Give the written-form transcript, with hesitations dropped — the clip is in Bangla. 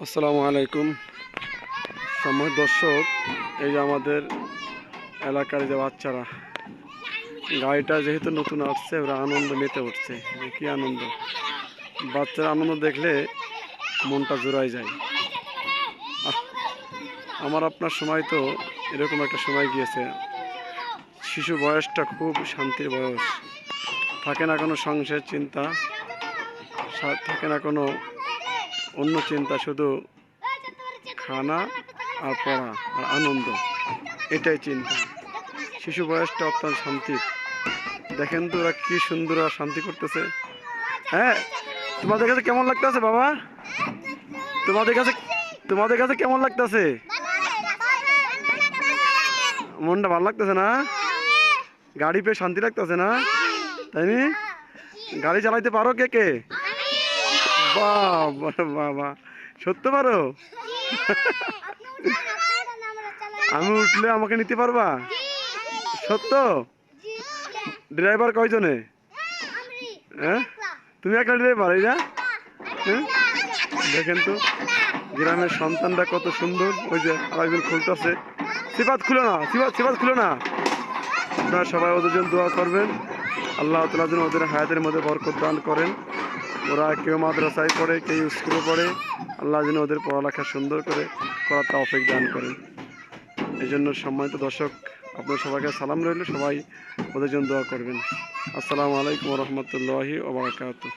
আসসালামু আলাইকুম সম্মানিত দর্শক, এই যে আমাদের এলাকার যে বাচ্চারা গাড়িটা যেহেতু নতুন আসছে, ওরা আনন্দ মেতে উঠছে। যে কি আনন্দ! বাচ্চার আনন্দ দেখলে মনটা জোড়ায় যায়। আহ, আমার আপনার সময় তো এরকম একটা সময় গিয়েছে। শিশু বয়সটা খুব শান্তির বয়স। থাকে না কোনো সংসারের চিন্তা, থাকে না কোনো অন্য চিন্তা, শুধু খানা আর পড়া আর আনন্দ, এটাই চিন্তা। শিশু বয়সটা অত্যন্ত শান্তির। দেখেন তো ওরা কি সুন্দর আর শান্তি করতেছে। হ্যাঁ, তোমাদের কাছে কেমন লাগতেছে বাবা? তোমাদের কাছে তোমাদের কাছে কেমন লাগতেছে? মনটা ভালো লাগতেছে না? গাড়ি পেয়ে শান্তি লাগতেছে না? তাই নি? গাড়ি চালাইতে পারো কে কে? বাবা বাবা, সত্য পারো? আমি উঠলে আমাকে নিতে পারবা? সত্য? ড্রাইভার কয়জনে? হ্যাঁ, তুমি একটা ড্রাইভার, এই না? হ্যাঁ, দেখেন তো গ্রামের সন্তানরা কত সুন্দর। ওই যে আরেকজন খুলতেছে। সিফাত খুলো না, সিফাত খুলো না। আপনারা সবাই ওদের জন্য দোয়া করবেন। আল্লাহ তাআলা যেন ওদের হায়াতের মধ্যে বরকত দান করেন। ওরা কেউ মাদ্রাসায় পড়ে, কেউ স্কুলে পড়ে। আল্লাহ যেন ওদের পড়ালেখা সুন্দর করে করার তৌফিক দান করেন। এই জন্য সম্মানিত দর্শক, আপনার সবাইকে সালাম রইল। সবাই ওদের জন্য দোয়া করবেন। আসসালামু আলাইকুম ওয়া রাহমাতুল্লাহি ওয়া বারাকাতুহু।